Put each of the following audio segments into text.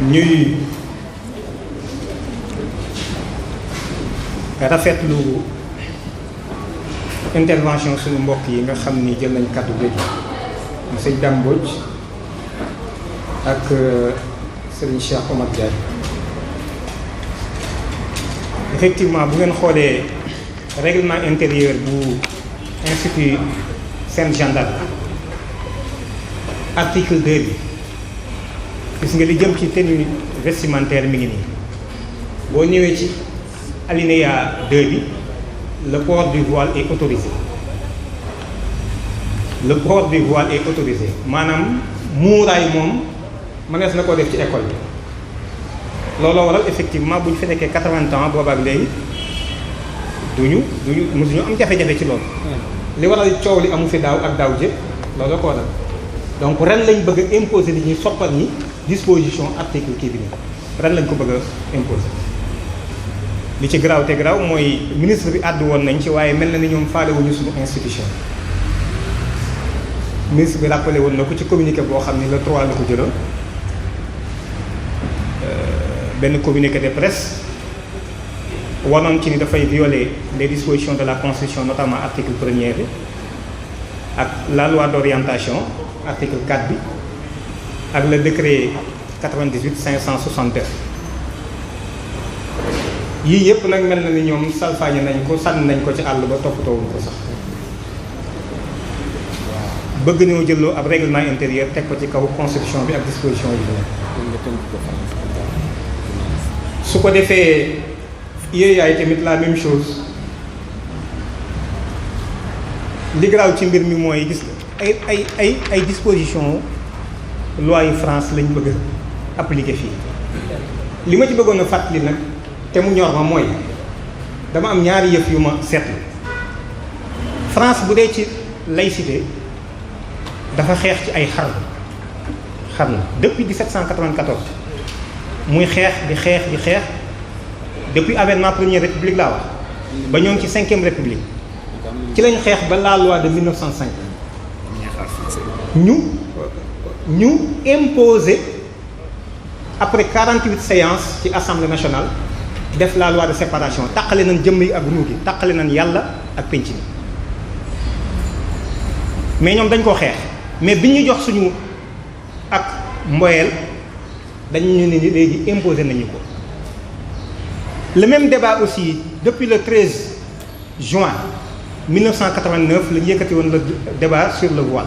ñuy rafetlu intervention suñu mbokk yi nga xam ni jël nañ kàddu léegi sëñ Dame Mbodj ak sëriñ Cheikh Omar Diagne. Effectivement bu ngeen xoolee règlement intérieur bu institut Sen Jeanne d'Arc article 2 bi gis nga li jëm ci tenue vestimentaire mi ngi nii boo ñëwee ci alinéa 2 bi le port du voile est autorisé. Le port du voile est autorisé maanaam muuraay moom mënees na koo def ci école bi looloo waral effectivement bu ñu fi nekkee 80 ans boobaak léegi duñu mësuñu am jafe-jafe ci loolu. li waral coow li amu fi daaw ak daaw jëpp looloo ko waral donc ren lañ bëgg a imposer li ñuy soppal ñi disposition article kii bi nii ren lañ ko bëgg a imposer. li ci garaaw te garaaw mooy ministre bi àddu woon nañ ci waaye mel na ni ñoom faalewuñu suñu institution. ministre bi rappelé woon na ko ci communiqué boo xam ni le 3 la ko jëloon benn communiqué de presse wanoon ci ni dafay violer les dispositions de la constitution notamment article 1er bi ak la loi d'orientation article 4 bi ak le décret 98 562 yii yëpp nag mel na ni ñoom salfaañe nañ ko sànni nañ ko ci àll ba toppatoowuñ ko sax bëgg ñoo jëloo ab règlement intérieur teg ko ci kaw constitution bi ak disposition yi su ko defee yéeyaay tamit la même chose li garaaw ci mbir mi mooy gis ay disposition loi yu France lañ bëgg a appliquer fii li ma ci bëggoon a fàttali nag te mu ñor ma mooy dama am ñaari yëf yu ma seetlu France bu dee ci laïcité dafa xeex ci ay xarnu depuis 1794 muy xeex di xeex depuis avènement première république laa wax ba ñoom ci 5e république ci lañ xeex ba la loi de 1905 ñu imposer après 48 séances ci assemblée nationale def la loi de séparation tàqale nañ jëmm yi ak ruu gi tàqale nañ yàlla ak penc mi mais ñoom dañ koo xeex mais bi ñu jox suñu ak mboyeel dañu ñu ne léegi imposé nañu ko. Le même débat aussi depuis le 13 juin 1989 la ñu yëkkati woon le débat sur le voile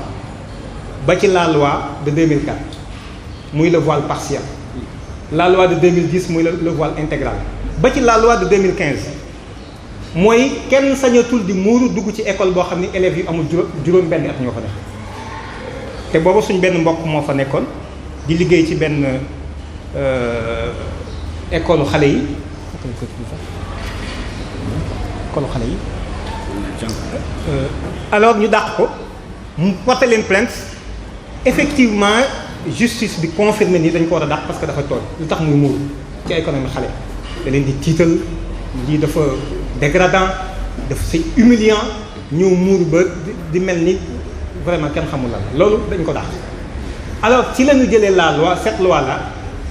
ba ci la loi de 2004 muy le voile partiel la loi de 2010 muy le voile intégral ba ci la loi de 2015 mooy kenn sañatul di muuru dugg ci école boo xam ne élèves yu amul juróom-benn at ñoo fa def te booba suñ benn mbokk moo fa nekkoon di liggéey ci benn école xale yi alors ñu dàq ko mu porté leen plainte effectivement justice bi confirmé ni dañ ko war a dàq parce que dafa tooñ lu tax muy muuru ci économie xale da leen di tiital lii dafa dégradant dafa c'est humiliant ñëw muuru ba di mel ni vraiment kenn xamul lan loolu dañ ko dàq alors ci la ñu jëlee la loi cette loi là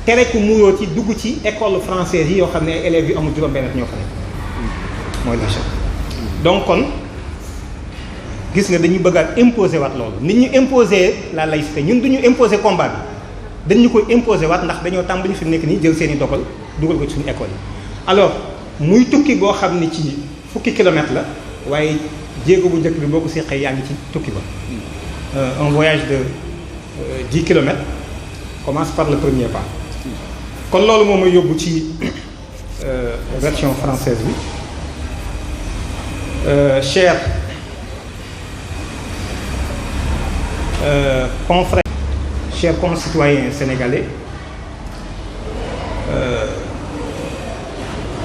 tere ku muuroo ci dugg ci école française yi yoo xam ne ay élèves yu amul juróom-benn ñoo fa nekk mooy la chef donc kon gis nga dañu bëgg a imposer waat loolu nit ñu imposer la laïcité ñun du ñu imposer combat bi dañu koy imposer waat ndax dañoo tàmbali fi mu nekk nii jël seen i dogal dugal ko ci suñu école yi alors muy tukki boo xam ni ci fukki kilomètres la waaye jéego bu njëkk bi boo ko seqee yaa ngi ci tukki ba un voyage de 10 kilomètres commence par le premier pas kon loolu moom mooy yóbbu ci version française bi chers confrères, chers concitoyens sénégalais,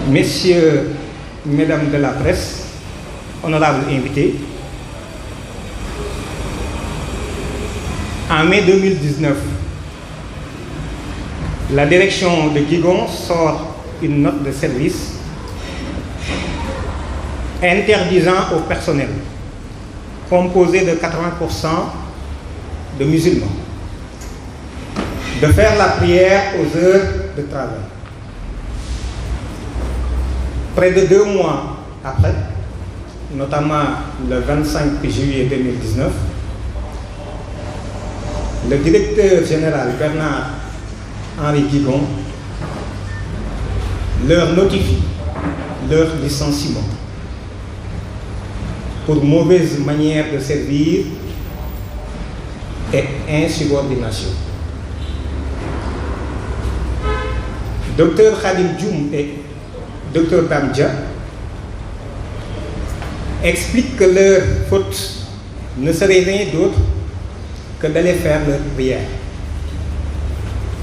messieurs, mesdames de la presse, honorables invités, en mai 2019, la direction de Guigon sort une note de service interdisant au personnel composé de 80% de musulmans de faire la prière aux heures de travail. Près de 2 mois après, notamment le 25 juillet 2019, le directeur général Bernard-Henri Guigon leur notifie leur licenciement pour mauvaise manière de servir et insubordination. Dr Khadim Djoum et Dr Damdja expliquent que leur faute ne serait rien d'autre que d'aller faire leur prière,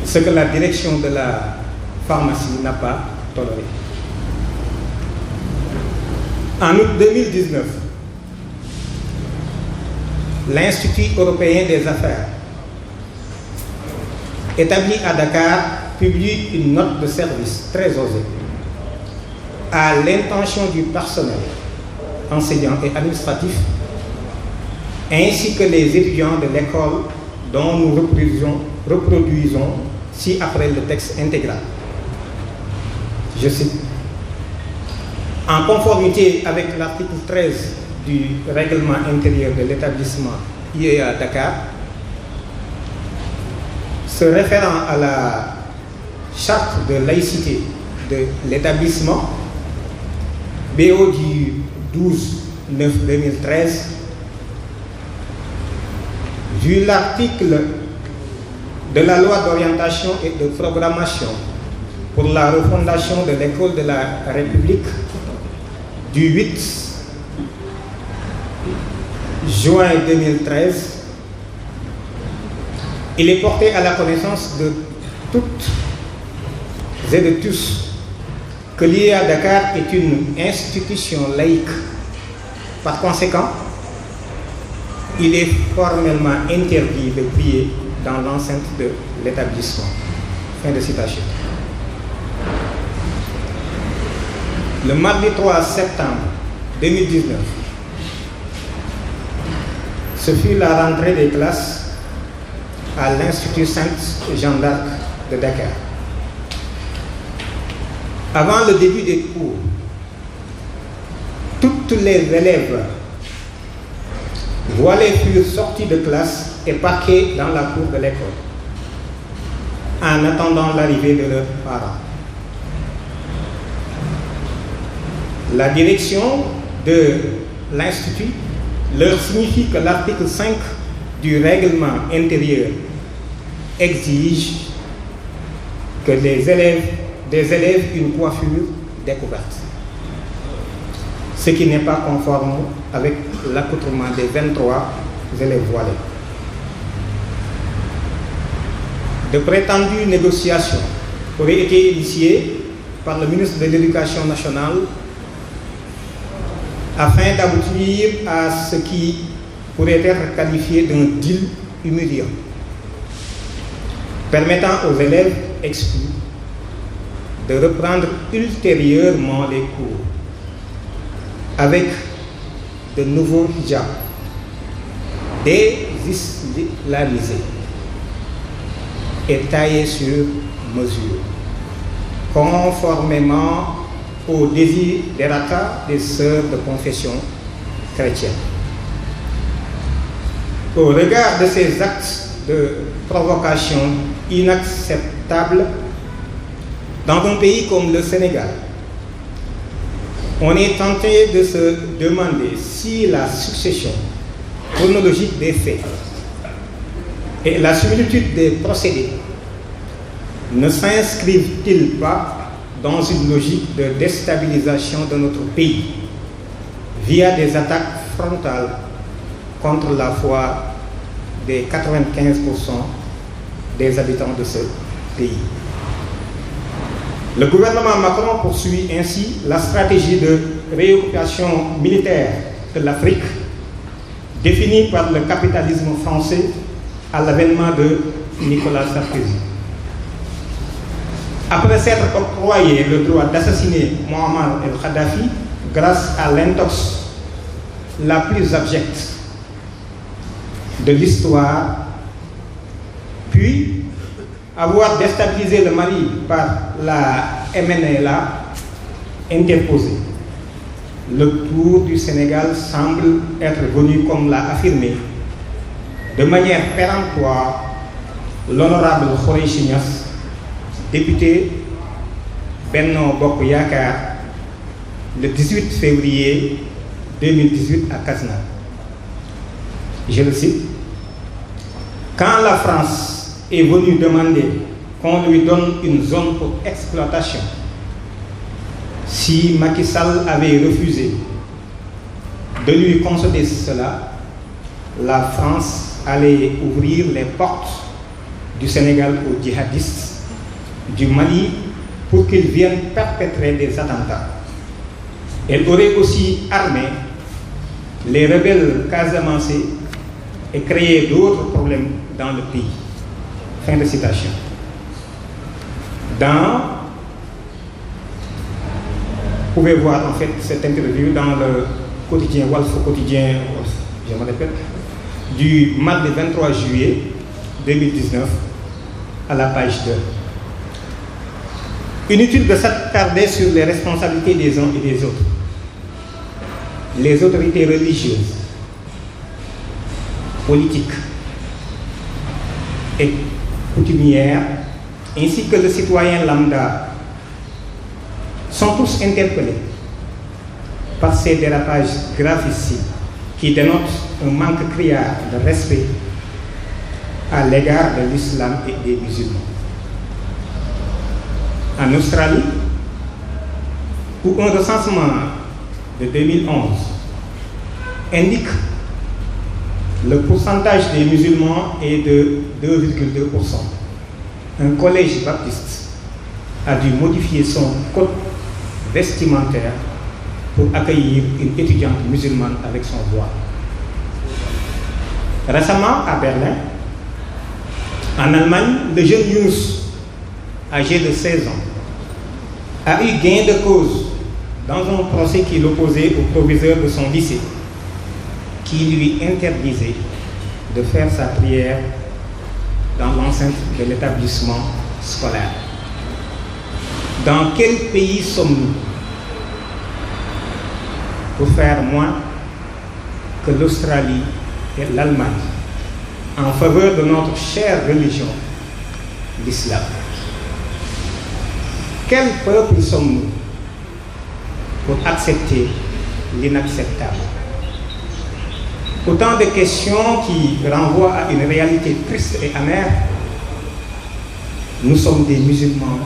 ce que la direction de la pharmacie n'a pas toléré. En août 2019, l'Institut européen des affaires, établi à Dakar, publie une note de service très osée à l'intention du personnel enseignant et administratif, ainsi que les étudiants de l'école dont nous reproduisons ci-après le texte intégral. Je cite: en conformité avec l'article 13 du règlement intérieur de l'établissement IEA Dakar, se référant à la charte de laïcité de l'établissement BO du 12/9/2013, vu l'article de la loi d'orientation et de programmation pour la refondation de l'école de la République du 8 juin 2013, il est porté à la connaissance de toutes et de tous que l'IEA Dakar est une institution laïque. Par conséquent, il est formellement interdit de prier dans l'enceinte de l'établissement. Fin de citation. Le mardi 3 septembre 2019, ce fut la rentrée des classes à l'Institut Sainte-Jeanne d'Arc de Dakar. Avant le début des cours, toutes les élèves voilées furent sorties de classe et parquées dans la cour de l'école, en attendant l'arrivée de leurs parents. La direction de l'Institut leur signifie que l'article 5 du règlement intérieur exige que des élèves une coiffure découverte, ce qui n'est pas conforme avec l'accoutrement des 23 élèves voilés. De prétendues négociations auraient été initiées par le ministre de l'Éducation nationale afin d'aboutir à ce qui pourrait être qualifié d'un deal humiliant, permettant aux élèves exclus de reprendre ultérieurement les cours avec de nouveaux hijabs désislamisés et taillés sur mesure, conformément au desiderata des sœurs de confession chrétienne. Au regard de ces actes de provocation inacceptables, dans un pays comme le Sénégal, on est tenté de se demander si la succession chronologique des faits et la similitude des procédés ne s'inscrivent-ils pas dans une logique de déstabilisation de notre pays via des attaques frontales contre la foi des 95% des habitants de ce pays. Le gouvernement Macron poursuit ainsi la stratégie de réoccupation militaire de l'Afrique définie par le capitalisme français à l'avènement de Nicolas Sarkozy. Après s'être octroyé le droit d'assassiner Mohamed El Kadhafi grâce à l'intox la plus abjecte de l'histoire, puis avoir déstabilisé le Mali par la MNLA interposée, le tour du Sénégal semble être venu, comme l'a affirmé de manière péremptoire l'honorable Khoureychi Niass, député Benno Bokk Yakaar, le 18 février 2018 à Kasna. Je le cite: quand la France est venue demander qu'on lui donne une zone pour exploitation, si Macky Sall avait refusé de lui concéder cela, la France allait ouvrir les portes du Sénégal aux djihadistes du Mali pour qu'ils viennent perpétrer des attentats. Elle aurait aussi armé les rebelles casamançais et créé d'autres problèmes dans le pays. Fin de citation. Vous pouvez voir en fait cette interview dans le quotidien Walf Quotidien, je me répète, du mardi 23 juillet 2019 à la page 2. Inutile de s'attarder sur les responsabilités des uns et des autres. Les autorités religieuses, politiques et coutumières, ainsi que le citoyen lambda, sont tous interpellés par ces dérapages gravissimes qui dénotent un manque criard de respect à l'égard de l'islam et des musulmans. En Australie, où un recensement de 2011 indique le pourcentage des musulmans est de 2,2%, un collège baptiste a dû modifier son code vestimentaire pour accueillir une étudiante musulmane avec son voile. Récemment, à Berlin, en Allemagne, le jeune Yunus, âgé de 16 ans, a eu gain de cause dans un procès qui l'opposait au proviseur de son lycée, qui lui interdisait de faire sa prière dans l'enceinte de l'établissement scolaire. Dans quel pays sommes-nous pour faire moins que l'Australie et l'Allemagne en faveur de notre chère religion, l'islam? Quel peuple sommes-nous pour accepter l'inacceptable? Autant de questions qui renvoient à une réalité triste et amère. Nous sommes des musulmans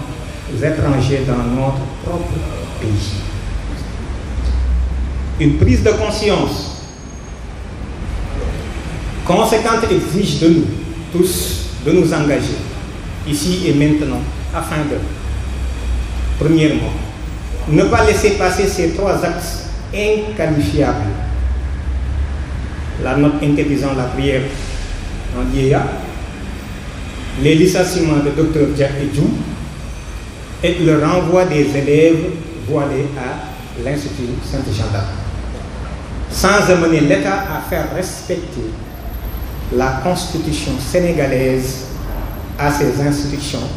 étrangers dans notre propre pays. Une prise de conscience conséquente exige de nous tous de nous engager ici et maintenant afin de, premièrement, ne pas laisser passer ces trois actes inqualifiables: la note interdisant la prière en Yéya, les licenciements de Dr Dia et Djou et le renvoi des élèves voilés à l'Institut Sainte-Jeanne d'Arc, sans amener l'État à faire respecter la Constitution sénégalaise à ses institutions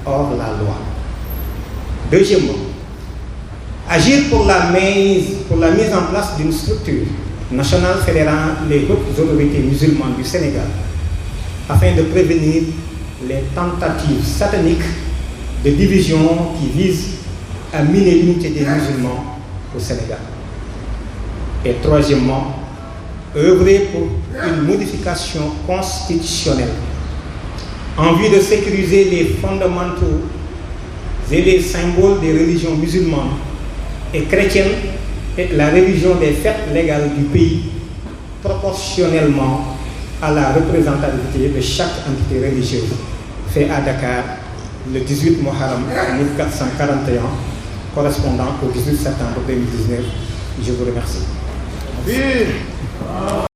hors la loi. Deuxièmement, agir pour la mise en place d'une structure nationale fédérant les hautes autorités musulmanes du Sénégal afin de prévenir les tentatives sataniques de division qui visent à miner l'unité des musulmans au Sénégal. Et troisièmement, œuvrer pour une modification constitutionnelle en vue de sécuriser les fondamentaux et les symboles des religions musulmanes et chrétiennes et la révision des fêtes légales du pays proportionnellement à la représentativité de chaque entité religieuse. Fait à Dakar le 18 Muharram 1441, correspondant au 18 septembre 2019. Je vous remercie.